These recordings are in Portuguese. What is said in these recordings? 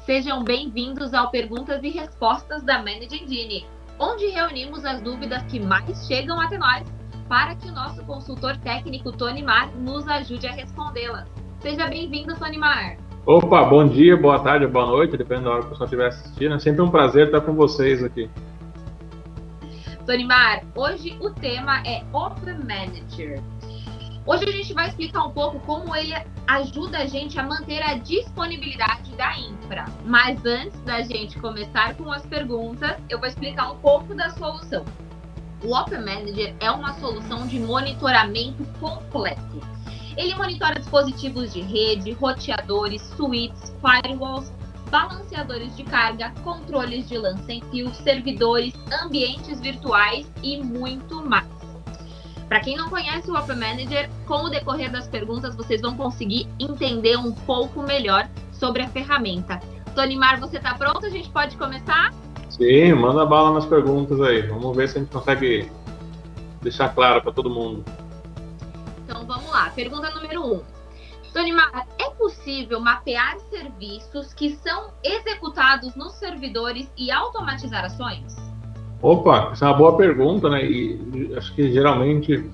Sejam bem-vindos ao Perguntas e Respostas da Manage Engine, onde reunimos as dúvidas que mais chegam até nós para que o nosso consultor técnico Tonimar nos ajude a respondê-las. Seja bem-vindo, Tonimar. Opa, bom dia, boa tarde, boa noite, dependendo da hora que o pessoal estiver assistindo. É sempre um prazer estar com vocês aqui. Tonimar, hoje o tema é Open Manager. Hoje a gente vai explicar um pouco como ele ajuda a gente a manter a disponibilidade da infra. Mas antes da gente começar com as perguntas, eu vou explicar um pouco da solução. O Open Manager é uma solução de monitoramento completo. Ele monitora dispositivos de rede, roteadores, switches, firewalls, balanceadores de carga, controles de LAN sem fio, servidores, ambientes virtuais e muito mais. Para quem não conhece o Open Manager, com o decorrer das perguntas vocês vão conseguir entender um pouco melhor sobre a ferramenta. Tonimar, você está pronto? A gente pode começar? Sim, manda bala nas perguntas aí. Vamos ver se a gente consegue deixar claro para todo mundo. Então vamos lá, pergunta número 1. Tonimar, é possível mapear serviços que são executados nos servidores e automatizar ações? Opa, essa é uma boa pergunta, né? E acho que geralmente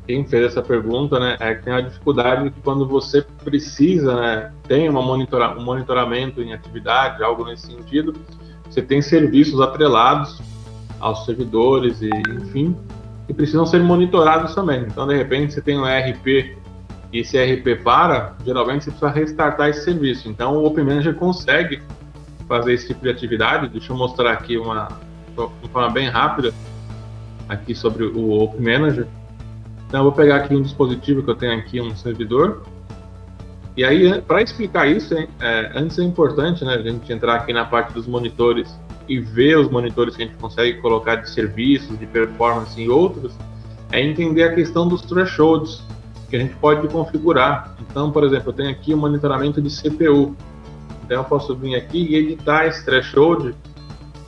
quem fez essa pergunta, né, é que tem a dificuldade de que quando você precisa, né, tem um monitoramento em atividade, algo nesse sentido, você tem serviços atrelados aos servidores e, enfim, que precisam ser monitorados também. Então, de repente, você tem um ERP e esse ERP para, geralmente você precisa restartar esse serviço. Então, o Open Manager consegue fazer esse tipo de atividade. Deixa eu mostrar aqui de uma forma bem rápida aqui sobre o Open Manager. Então, eu vou pegar aqui um dispositivo que eu tenho aqui, um servidor. E aí, para explicar isso, antes é importante, né, a gente entrar aqui na parte dos monitores e ver os monitores que a gente consegue colocar de serviços, de performance e outros, é entender a questão dos thresholds que a gente pode configurar. Então, por exemplo, eu tenho aqui o monitoramento de CPU. Então, eu posso vir aqui e editar esse threshold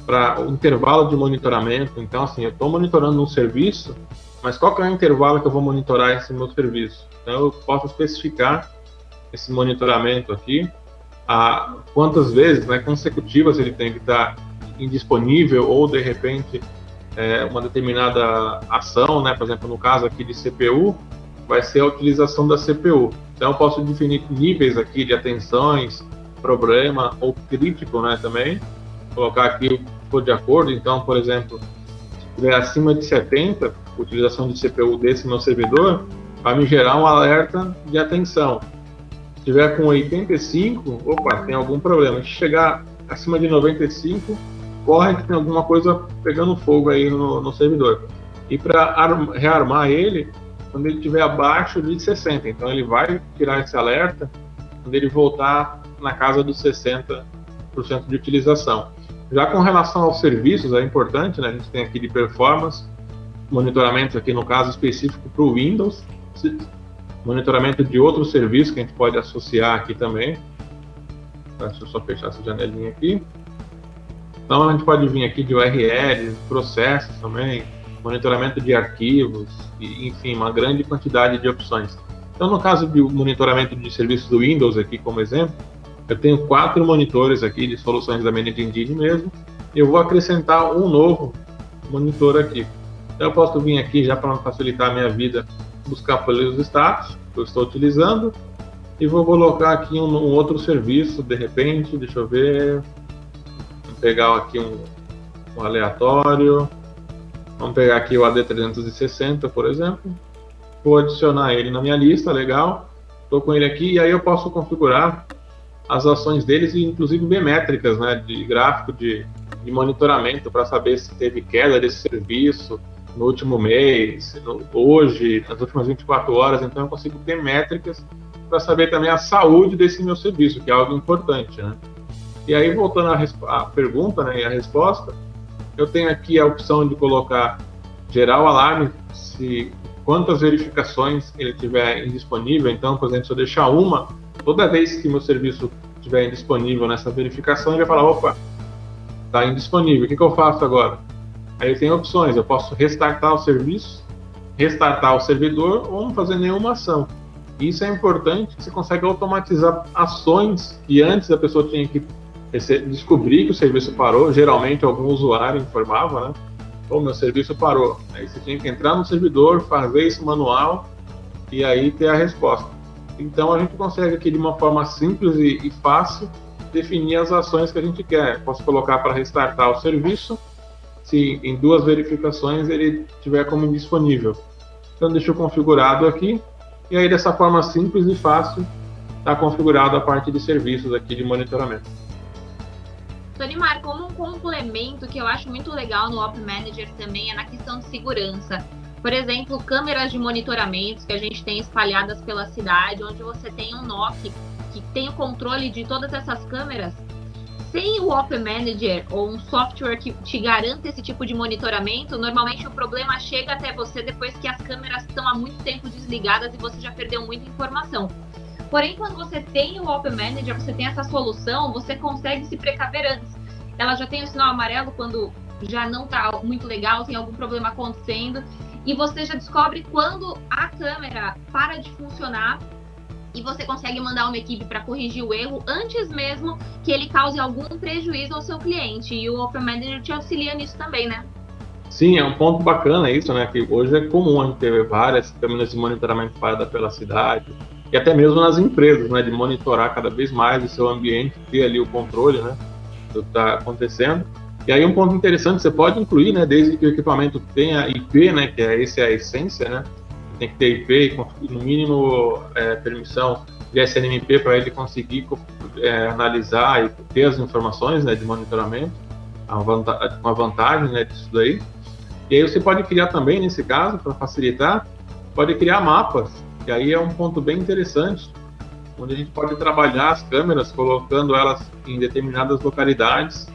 para o intervalo de monitoramento. Então, assim, eu estou monitorando um serviço, mas qual que é o intervalo que eu vou monitorar esse meu serviço? Então, eu posso especificar esse monitoramento aqui, quantas vezes, né, consecutivas ele tem que estar indisponível ou, de repente, uma determinada ação, né, por exemplo, no caso aqui de CPU, vai ser a utilização da CPU. Então, eu posso definir níveis aqui de atenções, problema ou crítico, né, também. Colocar aqui o que for de acordo. Então, por exemplo, se tiver acima de 70, a utilização de CPU desse meu servidor, vai me gerar um alerta de atenção. Se tiver com 85, opa, tem algum problema. Se chegar acima de 95, corre que tem alguma coisa pegando fogo aí no servidor. E para rearmar ele, quando ele estiver abaixo de 60. Então ele vai tirar esse alerta quando ele voltar na casa dos 60% de utilização. Já com relação aos serviços, é importante, né? A gente tem aqui de performance, monitoramento aqui no caso específico para o Windows, monitoramento de outros serviços que a gente pode associar aqui também. Deixa eu só fechar essa janelinha aqui. Então a gente pode vir aqui de URL, processos também, monitoramento de arquivos, e, enfim, uma grande quantidade de opções. Então, no caso do monitoramento de serviços do Windows aqui como exemplo, eu tenho 4 monitores aqui de soluções da Manage Engine mesmo, e eu vou acrescentar um novo monitor aqui. Então, eu posso vir aqui já para facilitar a minha vida, buscar pelos status que eu estou utilizando, e vou colocar aqui um outro serviço, de repente, deixa eu ver, vou pegar aqui um aleatório. Vamos pegar aqui o AD360, por exemplo. Vou adicionar ele na minha lista, legal. Estou com ele aqui e aí eu posso configurar as ações deles e inclusive ver métricas, né, de gráfico de monitoramento para saber se teve queda desse serviço no último mês, hoje, nas últimas 24 horas. Então eu consigo ter métricas para saber também a saúde desse meu serviço, que é algo importante, né? E aí, voltando à pergunta, né, e a resposta, eu tenho aqui a opção de colocar gerar o alarme se quantas verificações ele tiver indisponível. Então, por exemplo, se eu deixar uma, toda vez que meu serviço estiver indisponível nessa verificação, ele vai falar, opa, está indisponível, o que eu faço agora? Aí eu tenho opções, eu posso restartar o serviço, restartar o servidor ou não fazer nenhuma ação. Isso é importante, que você consegue automatizar ações que antes a pessoa tinha que descobrir que o serviço parou, geralmente algum usuário informava, né? Pô, meu serviço parou. Aí você tinha que entrar no servidor, fazer esse manual e aí ter a resposta. Então a gente consegue aqui de uma forma simples e fácil definir as ações que a gente quer. Posso colocar para restartar o serviço, se em 2 verificações ele tiver como indisponível. Então deixo configurado aqui, e aí dessa forma simples e fácil está configurado a parte de serviços aqui de monitoramento. Tonimar, como um complemento que eu acho muito legal no Op Manager também é na questão de segurança. Por exemplo, câmeras de monitoramento que a gente tem espalhadas pela cidade, onde você tem um NOC que tem o controle de todas essas câmeras. Sem o Op Manager ou um software que te garanta esse tipo de monitoramento, normalmente o problema chega até você depois que as câmeras estão há muito tempo desligadas e você já perdeu muita informação. Porém, quando você tem o Op Manager, você tem essa solução, você consegue se precaver antes. Ela já tem o sinal amarelo quando já não está muito legal, tem algum problema acontecendo, e você já descobre quando a câmera para de funcionar e você consegue mandar uma equipe para corrigir o erro antes mesmo que ele cause algum prejuízo ao seu cliente. E o Op Manager te auxilia nisso também, né? Sim, é um ponto bacana isso, né? Que hoje é comum a gente ter várias câmeras de monitoramento espalhadas pela cidade, e até mesmo nas empresas, né, de monitorar cada vez mais o seu ambiente, ter ali o controle, né, do que está acontecendo. E aí um ponto interessante, você pode incluir, né, desde que o equipamento tenha IP, né, que essa é a essência, né, tem que ter IP e no mínimo permissão de SNMP para ele conseguir analisar e ter as informações, né, de monitoramento, uma vantagem, né, disso daí. E aí você pode criar também, nesse caso, para facilitar, pode criar mapas. E aí é um ponto bem interessante, onde a gente pode trabalhar as câmeras, colocando elas em determinadas localidades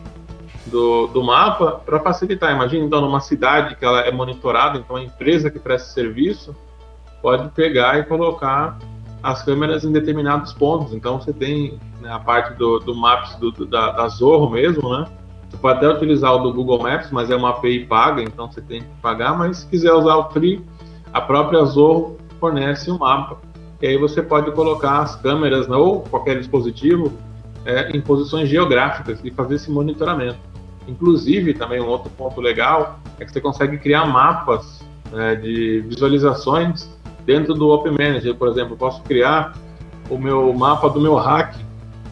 do mapa para facilitar. Imagina, então, numa cidade que ela é monitorada, então a empresa que presta serviço pode pegar e colocar as câmeras em determinados pontos. Então você tem, né, a parte do Maps da Zorro mesmo, né? Você pode até utilizar o do Google Maps, mas é uma API paga, então você tem que pagar, mas se quiser usar o Free, a própria Zorro fornece um mapa, e aí você pode colocar as câmeras, né, ou qualquer dispositivo em posições geográficas e fazer esse monitoramento. Inclusive, também um outro ponto legal é que você consegue criar mapas, né, de visualizações dentro do Op Manager. Por exemplo, eu posso criar o meu mapa do meu rack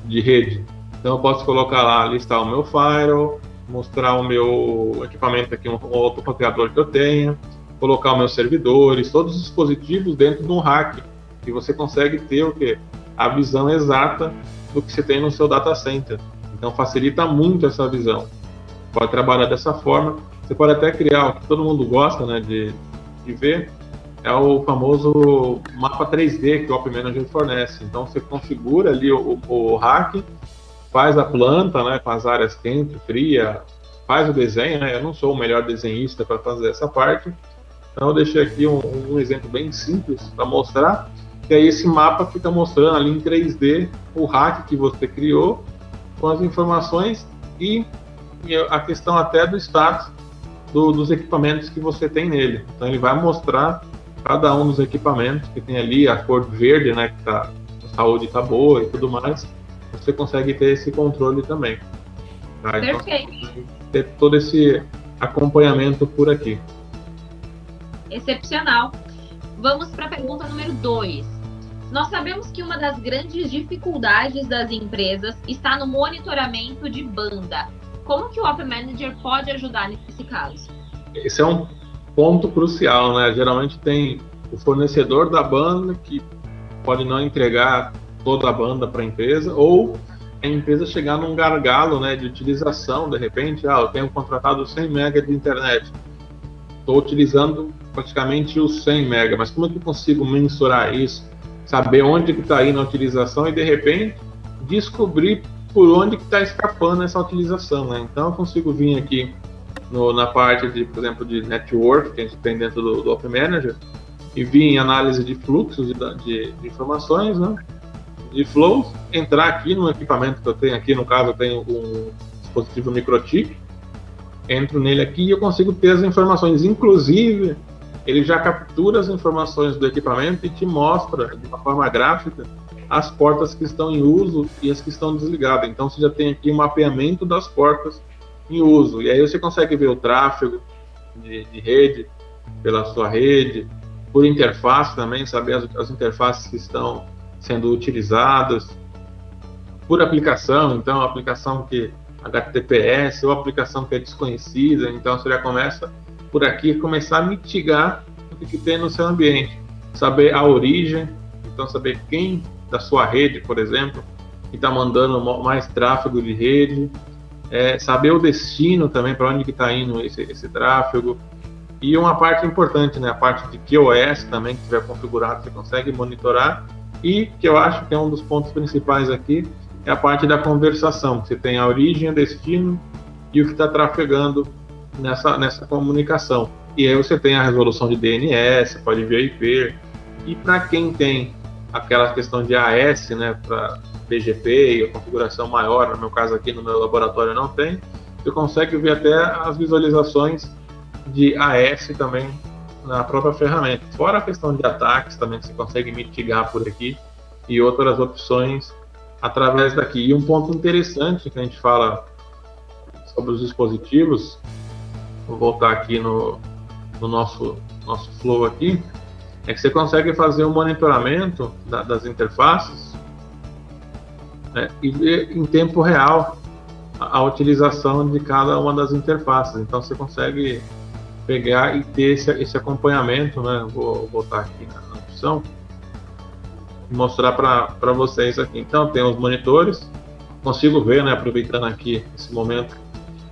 de rede. Então eu posso colocar lá, listar o meu firewall, mostrar o meu equipamento aqui, um outro roteador que eu tenha, colocar os meus servidores, todos os dispositivos dentro de um rack, e você consegue ter o quê? A visão exata do que você tem no seu data center. Então facilita muito essa visão. Pode trabalhar dessa forma. Você pode até criar o que todo mundo gosta, né, de ver, é o famoso mapa 3D que o Op Manager fornece. Então você configura ali o rack, faz a planta, né, com as áreas quente, fria, faz o desenho, né? Eu não sou o melhor desenhista para fazer essa parte, então eu deixei aqui um exemplo bem simples para mostrar, que aí esse mapa fica mostrando ali em 3D o rack que você criou, com as informações e a questão até do status dos equipamentos que você tem nele. Então ele vai mostrar cada um dos equipamentos que tem ali, a cor verde, né, que a saúde está boa e tudo mais. Você consegue ter esse controle também. Tá? Então, Perfeito. ter todo esse acompanhamento por aqui. Excepcional. Vamos para a pergunta número 2. Nós sabemos que uma das grandes dificuldades das empresas está no monitoramento de banda. Como que o Op Manager pode ajudar nesse caso? Esse é um ponto crucial, né? Geralmente tem o fornecedor da banda que pode não entregar toda a banda para a empresa, ou a empresa chegar num gargalo, né, de utilização, de repente, eu tenho contratado 100 MB de internet, estou utilizando praticamente os 100 MB, mas como é que eu consigo mensurar isso, saber onde que está indo a utilização e, de repente, descobrir por onde que está escapando essa utilização, né? Então, eu consigo vir aqui na parte, de, por exemplo, de network, que a gente tem dentro do Op Manager, e vir em análise de fluxos de informações, né, de flows, entrar aqui no equipamento que eu tenho aqui, no caso eu tenho um dispositivo microchip, entro nele aqui e eu consigo ter as informações, inclusive ele já captura as informações do equipamento e te mostra de uma forma gráfica as portas que estão em uso e as que estão desligadas. Então você já tem aqui um mapeamento das portas em uso. E aí você consegue ver o tráfego de rede pela sua rede, por interface também, saber as interfaces que estão sendo utilizadas, por aplicação, então aplicação que HTTPS ou aplicação que é desconhecida, então você já começa por aqui, começar a mitigar o que tem no seu ambiente, saber a origem, então saber quem da sua rede, por exemplo, que está mandando mais tráfego de rede, saber o destino também, para onde que está indo esse tráfego, e uma parte importante, né, a parte de QoS também, que tiver configurado, você consegue monitorar, e que eu acho que é um dos pontos principais aqui, é a parte da conversação. Você tem a origem, o destino e o que está trafegando nessa comunicação. E aí você tem a resolução de DNS, pode ver IP. E para quem tem aquela questão de AS, né, para BGP e a configuração maior, no meu caso aqui no meu laboratório não tem, você consegue ver até as visualizações de AS também na própria ferramenta. Fora a questão de ataques também, que você consegue mitigar por aqui, e outras opções através daqui. E um ponto interessante que a gente fala sobre os dispositivos, vou voltar aqui no nosso flow aqui, é que você consegue fazer um monitoramento das interfaces, né, e ver em tempo real a utilização de cada uma das interfaces. Então você consegue pegar e ter esse acompanhamento, né? Vou voltar aqui na opção e mostrar para vocês aqui. Então tem os monitores, consigo ver, né, aproveitando aqui esse momento,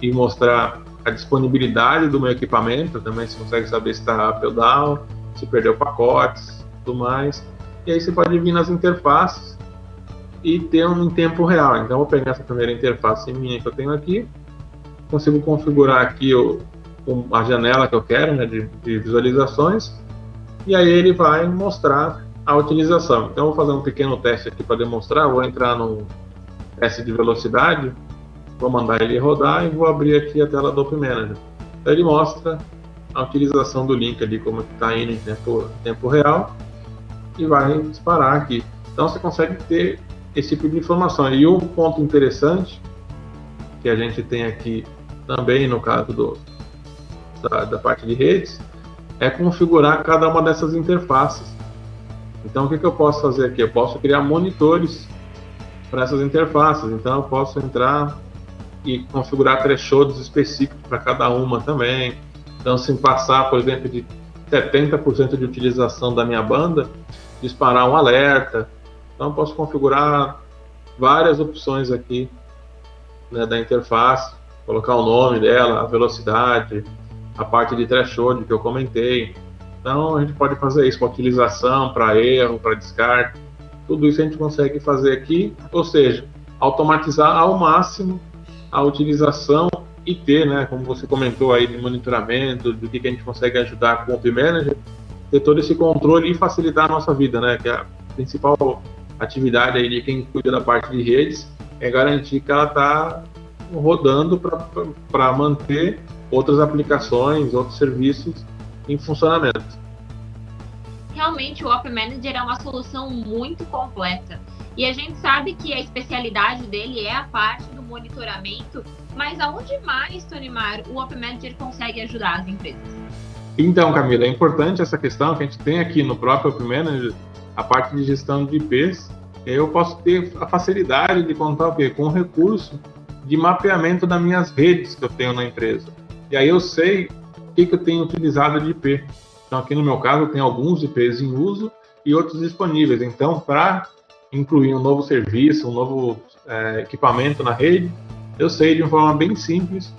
e mostrar a disponibilidade do meu equipamento também. Você consegue saber se está up ou down, se perdeu pacotes, tudo mais. E aí você pode vir nas interfaces e ter em tempo real. Então eu vou pegar essa primeira interface minha que eu tenho aqui, consigo configurar aqui a janela que eu quero, né, de visualizações, e aí ele vai mostrar a utilização. Então eu vou fazer um pequeno teste aqui para demonstrar. Vou entrar no teste de velocidade, vou mandar ele rodar e vou abrir aqui a tela do Op Manager. Então ele mostra a utilização do link ali, como está indo em tempo real, e vai disparar aqui. Então você consegue ter esse tipo de informação. E um ponto interessante que a gente tem aqui também no caso da parte de redes é configurar cada uma dessas interfaces. Então o que eu posso fazer aqui? Eu posso criar monitores para essas interfaces. Então eu posso entrar e configurar thresholds específicos para cada uma também. Então, se passar, por exemplo, de 70% de utilização da minha banda, disparar um alerta. Então eu posso configurar várias opções aqui, né, da interface, colocar o nome dela, a velocidade, a parte de threshold que eu comentei. Então a gente pode fazer isso para utilização, para erro, para descarte. Tudo isso a gente consegue fazer aqui, ou seja, automatizar ao máximo a utilização e ter, né, como você comentou aí, de monitoramento, do que a gente consegue ajudar com o Op Manager, ter todo esse controle e facilitar a nossa vida, né, que a principal atividade aí de quem cuida da parte de redes é garantir que ela está rodando para manter outras aplicações, outros serviços em funcionamento. Realmente o Op Manager é uma solução muito completa. E a gente sabe que a especialidade dele é a parte do monitoramento, mas aonde mais, Tonimar, o Op Manager consegue ajudar as empresas? Então, Camila, é importante essa questão que a gente tem aqui no próprio Op Manager, a parte de gestão de IPs. Eu posso ter a facilidade de contar o quê? Com o recurso de mapeamento das minhas redes que eu tenho na empresa. E aí eu sei o que eu tenho utilizado de IP. Então, aqui no meu caso, eu tenho alguns IPs em uso e outros disponíveis. Então, para incluir um novo serviço, um novo equipamento na rede, eu sei de uma forma bem simples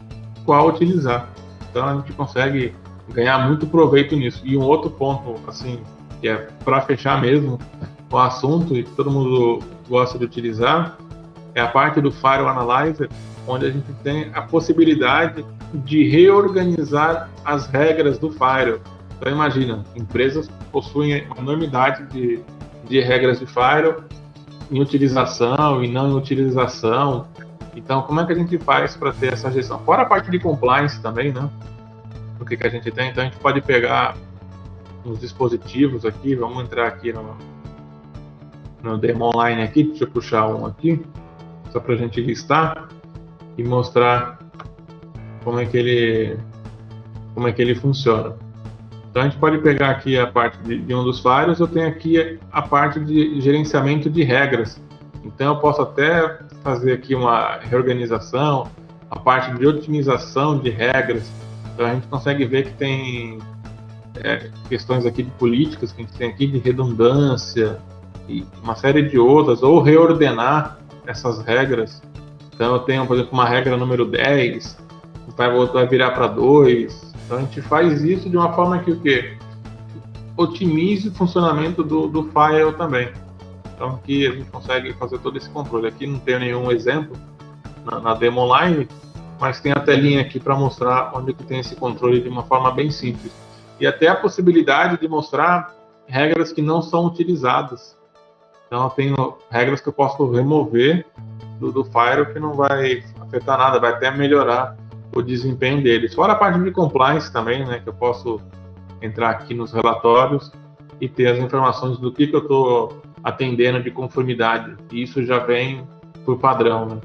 qual utilizar. Então a gente consegue ganhar muito proveito nisso. E um outro ponto, assim, que é para fechar mesmo o assunto e que todo mundo gosta de utilizar, é a parte do Firewall Analyzer, onde a gente tem a possibilidade de reorganizar as regras do Firewall. Então imagina, empresas possuem uma enormidade de regras de Firewall, em utilização e não em utilização. Então, como é que a gente faz para ter essa gestão? Fora a parte de compliance também, né? O que a gente tem? Então, a gente pode pegar os dispositivos aqui, vamos entrar aqui no demo online aqui. Deixa eu puxar um aqui, só para a gente listar e mostrar como é que ele funciona. Então a gente pode pegar aqui a parte de um dos firewalls, eu tenho aqui a parte de gerenciamento de regras. Então eu posso até fazer aqui uma reorganização, a parte de otimização de regras. Então a gente consegue ver que tem questões aqui de políticas, que a gente tem aqui de redundância e uma série de outras, ou reordenar essas regras. Então eu tenho, por exemplo, uma regra número 10, vai virar para 2. Então a gente faz isso de uma forma que o quê? Otimize o funcionamento do firewall também. Então aqui a gente consegue fazer todo esse controle. Aqui não tenho nenhum exemplo na demo online, mas tem a telinha aqui para mostrar onde que tem esse controle de uma forma bem simples. E até a possibilidade de mostrar regras que não são utilizadas. Então eu tenho regras que eu posso remover do firewall que não vai afetar nada, vai até melhorar o desempenho deles. Fora a parte de compliance também, né, que eu posso entrar aqui nos relatórios e ter as informações do que eu estou atendendo de conformidade. E isso já vem por padrão, né?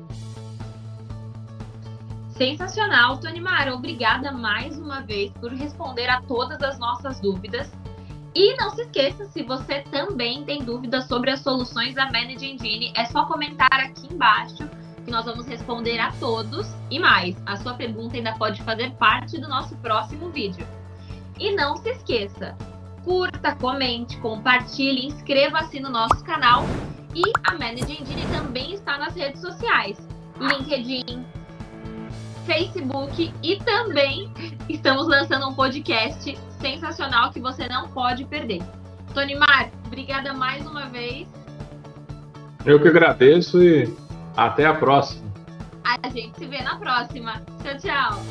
Sensacional, Tonimar. Obrigada mais uma vez por responder a todas as nossas dúvidas. E não se esqueça, se você também tem dúvidas sobre as soluções da Manage Engine, é só comentar aqui embaixo que nós vamos responder a todos. E mais, a sua pergunta ainda pode fazer parte do nosso próximo vídeo. E não se esqueça, curta, comente, compartilhe, inscreva-se no nosso canal. E a Manage Engine também está nas redes sociais, LinkedIn, Facebook, e também estamos lançando um podcast sensacional que você não pode perder. Tonimar, obrigada mais uma vez. Eu que agradeço e até a próxima. A gente se vê na próxima. Tchau, tchau.